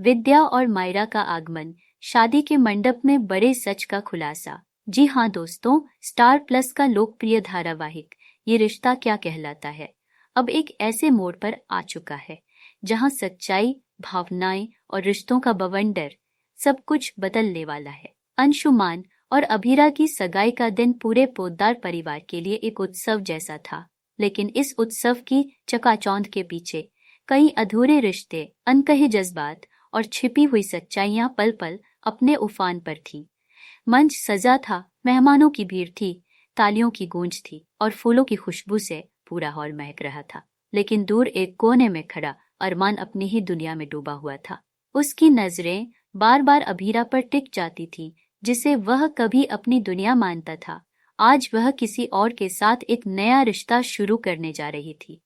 विद्या और मायरा का आगमन, शादी के मंडप में बड़े सच का खुलासा। जी हाँ दोस्तों, स्टार प्लस का लोकप्रिय धारावाहिक ये रिश्ता क्या कहलाता है अब एक ऐसे मोड़ पर आ चुका है जहां सच्चाई, भावनाएं और रिश्तों का बवंडर सब कुछ बदलने वाला है। अंशुमान और अभीरा की सगाई का दिन पूरे पोद्दार परिवार के लिए एक उत्सव जैसा था, लेकिन इस उत्सव की चकाचौंध के पीछे कई अधूरे रिश्ते, अनकहे जज्बात और छिपी हुई सच्चाइयां पल पल अपने उफान पर थी। मंच सजा था, मेहमानों की भीड़ थी, तालियों की गूंज थी और फूलों की खुशबू से पूरा हॉल महक रहा था। लेकिन दूर एक कोने में खड़ा अरमान अपनी ही दुनिया में डूबा हुआ था। उसकी नजरें बार बार अभीरा पर टिक जाती थी, जिसे वह कभी अपनी दुनिया मानता था। आज वह किसी और के साथ एक नया रिश्ता शुरू करने जा रही थी।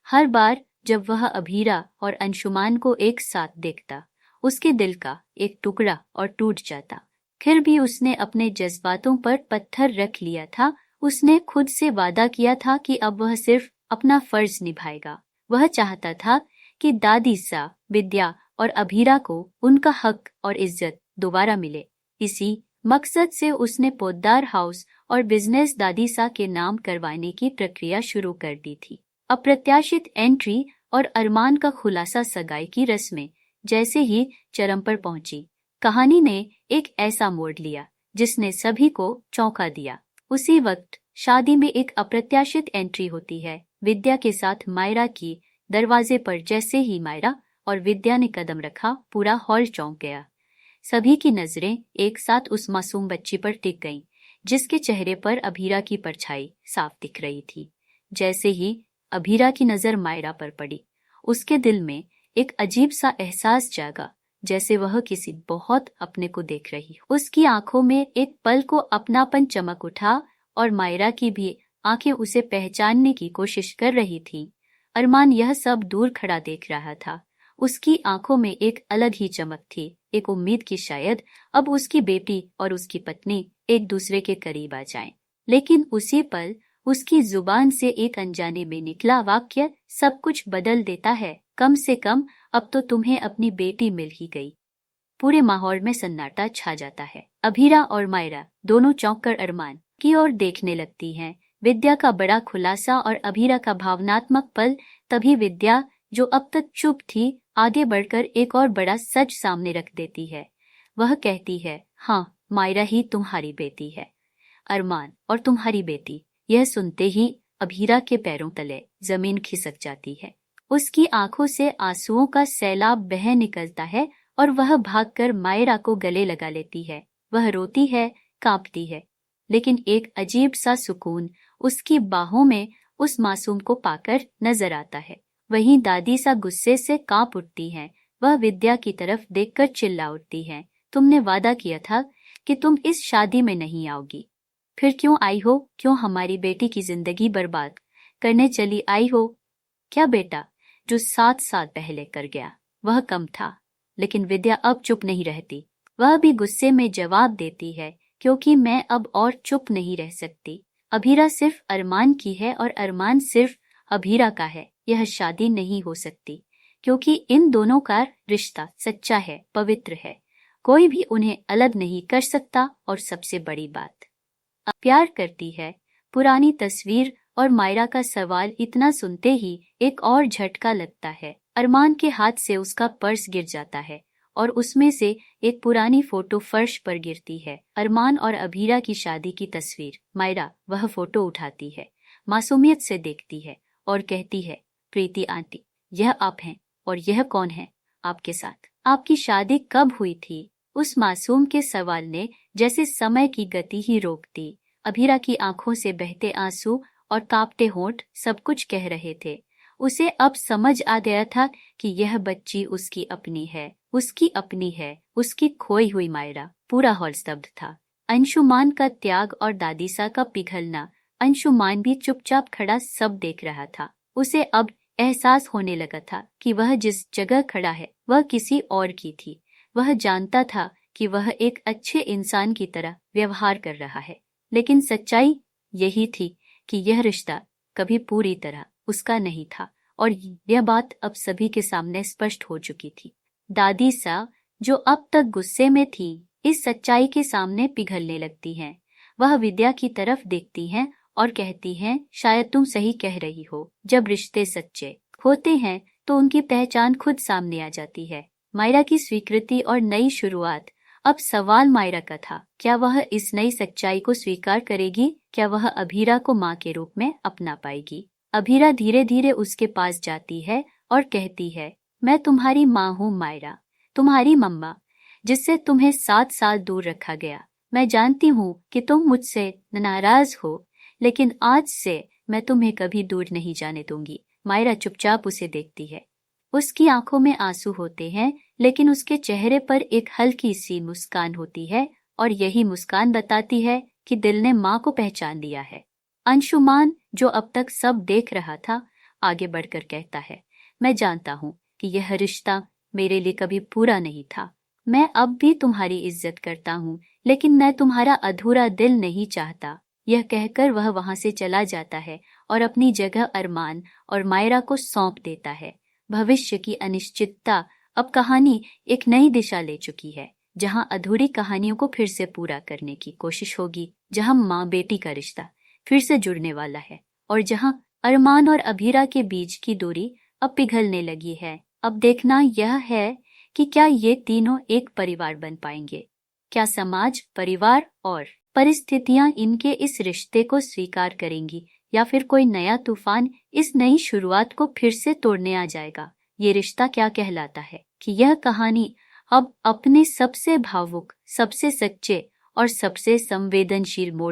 हर बार जब वह अभीरा और अंशुमान को एक साथ देखता, उसके दिल का एक टुकड़ा और टूट जाता। फिर भी उसने अपने जज्बातों पर पत्थर रख लिया था। उसने खुद से वादा किया था कि अब वह सिर्फ अपना फर्ज निभाएगा। वह चाहता था कि दादी सा, विद्या और अभीरा को उनका हक और इज्जत दोबारा मिले। इसी मकसद से उसने पोद्दार हाउस और बिजनेस दादी सा के नाम करवाने की प्रक्रिया शुरू कर दी थी। अप्रत्याशित एंट्री और अरमान का खुलासा, सगाई की रस्में जैसे ही चरम पर पहुंची, कहानी ने एक ऐसा मोड़ लिया जिसने सभी को चौंका दिया। उसी वक्त शादी में एक अप्रत्याशित एंट्री होती है, विद्या के साथ मायरा की। दरवाजे पर जैसे ही मायरा और विद्या ने कदम रखा, पूरा हॉल चौंक गया। सभी की नजरें एक साथ उस मासूम बच्ची पर टिक गईं, जिसके चेहरे पर अभीरा की परछाई साफ दिख रही थी। जैसे ही अभीरा की नजर मायरा पर पड़ी, उसके दिल में एक अजीब सा एहसास जागा, जैसे वह किसी बहुत अपने को देख रही हो। उसकी आंखों में एक पल को अपनापन चमक उठा और मायरा की भी आंखें उसे पहचानने की कोशिश कर रही थी। अरमान यह सब दूर खड़ा देख रहा था। उसकी आंखों में एक अलग ही चमक थी, एक उम्मीद की शायद अब उसकी बेटी और उसकी पत्नी एक दूसरे के करीब आ जाएं। लेकिन उसी पल उसकी जुबान से एक अनजाने में निकला वाक्य सब कुछ बदल देता है। कम से कम अब तो तुम्हें अपनी बेटी मिल ही गई। पूरे माहौल में सन्नाटा छा जाता है। अभीरा और मायरा दोनों चौंककर अरमान की ओर देखने लगती हैं। विद्या का बड़ा खुलासा और अभीरा का भावनात्मक पल। तभी विद्या, जो अब तक चुप थी, आगे बढ़कर एक और बड़ा सच सामने रख देती है। वह कहती है, हाँ, मायरा ही तुम्हारी बेटी है, अरमान और तुम्हारी बेटी। यह सुनते ही अभीरा के पैरों तले जमीन खिसक जाती है। उसकी आंखों से आंसुओं का सैलाब बह निकलता है और वह भागकर मायरा को गले लगा लेती है। वह रोती है, कांपती है, लेकिन एक अजीब सा सुकून उसकी बाहों में उस मासूम को पाकर नजर आता है। वहीं दादी सा गुस्से से कांप उठती है। वह विद्या की तरफ देखकर चिल्ला उठती है, तुमने वादा किया था कि तुम इस शादी में नहीं आओगी, फिर क्यों आई हो? क्यों हमारी बेटी की जिंदगी बर्बाद करने चली आई हो? क्या बेटा जो 7 साल पहले कर गया वह कम था? लेकिन विद्या अब चुप नहीं रहती। वह भी गुस्से में जवाब देती है, क्योंकि मैं अब और चुप नहीं रह सकती। अभीरा सिर्फ अरमान की है और अरमान सिर्फ अभीरा का है। यह शादी नहीं हो सकती, क्योंकि इन दोनों का रिश्ता सच्चा है, पवित्र है। कोई भी उन्हें अलग नहीं कर सकता। और सबसे बड़ी बात, प्यार करती है। पुरानी तस्वीर और मायरा का सवाल इतना सुनते ही एक और झटका लगता है। अरमान के हाथ से उसका पर्स गिर जाता है और उसमें से एक पुरानी फोटो फर्श पर गिरती है। अरमान और अभीरा की शादी की तस्वीर। मायरा वह फोटो उठाती है, मासूमियत से देखती है और कहती है, प्रीति आंटी, यह आप हैं और यह कौन है आपके साथ? आपकी शादी कब हुई थी? उस मासूम के सवाल ने जैसे समय की गति ही रोक दी। अभीरा की आंखों से बहते आंसू और कांपते होंठ सब कुछ कह रहे थे। उसे अब समझ आ गया था कि यह बच्ची उसकी अपनी है, उसकी अपनी है, उसकी खोई हुई मायरा। पूरा हॉल स्तब्ध था। अंशुमान का त्याग और दादीसा का पिघलना। अंशुमान भी चुपचाप खड़ा सब देख रहा था। उसे अब एहसास होने लगा था कि वह जिस जगह खड़ा है वह किसी और की थी। वह जानता था कि वह एक अच्छे इंसान की तरह व्यवहार कर रहा है, लेकिन सच्चाई यही थी कि यह रिश्ता कभी पूरी तरह उसका नहीं था। और यह बात अब सभी के सामने स्पष्ट हो चुकी थी। दादी सा, जो अब तक गुस्से में थी, इस सच्चाई के सामने पिघलने लगती हैं। वह विद्या की तरफ देखती हैं और कहती हैं, शायद तुम सही कह रही हो। जब रिश्ते सच्चे होते हैं तो उनकी पहचान खुद सामने आ जाती है। मायरा की स्वीकृति और नई शुरुआत। अब सवाल मायरा का था, क्या वह इस नई सच्चाई को स्वीकार करेगी? क्या वह अभीरा को माँ के रूप में अपना पाएगी? अभीरा धीरे धीरे उसके पास जाती है और कहती है, मैं तुम्हारी माँ हूँ मायरा, तुम्हारी मम्मा, जिससे तुम्हें 7 साल दूर रखा गया। मैं जानती हूँ कि तुम मुझसे नाराज हो, लेकिन आज से मैं तुम्हें कभी दूर नहीं जाने दूंगी। मायरा चुपचाप उसे देखती है। उसकी आंखों में आंसू होते हैं, लेकिन उसके चेहरे पर एक हल्की सी मुस्कान होती है, और यही मुस्कान बताती है कि दिल ने माँ को पहचान लिया है। अंशुमान, जो अब तक सब देख रहा था, आगे बढ़कर कहता है, मैं जानता हूँ कि यह रिश्ता मेरे लिए कभी पूरा नहीं था। मैं अब भी तुम्हारी इज्जत करता हूँ, लेकिन मैं तुम्हारा अधूरा दिल नहीं चाहता। यह कहकर वह वहां से चला जाता है और अपनी जगह अरमान और मायरा को सौंप देता है। भविष्य की अनिश्चितता। अब कहानी एक नई दिशा ले चुकी है, जहां अधूरी कहानियों को फिर से पूरा करने की कोशिश होगी, जहां माँ बेटी का रिश्ता फिर से जुड़ने वाला है, और जहां अरमान और अभीरा के बीच की दूरी अब पिघलने लगी है। अब देखना यह है कि क्या ये तीनों एक परिवार बन पाएंगे। क्या समाज, परिवार और परिस्थितियां इनके इस रिश्ते को स्वीकार करेंगी, या फिर कोई नया तूफान इस नई शुरुआत को फिर से तोड़ने आ जाएगा। ये रिश्ता क्या कहलाता है कि यह कहानी अब अपने सबसे भावुक, सबसे सच्चे और सबसे संवेदनशील मोड़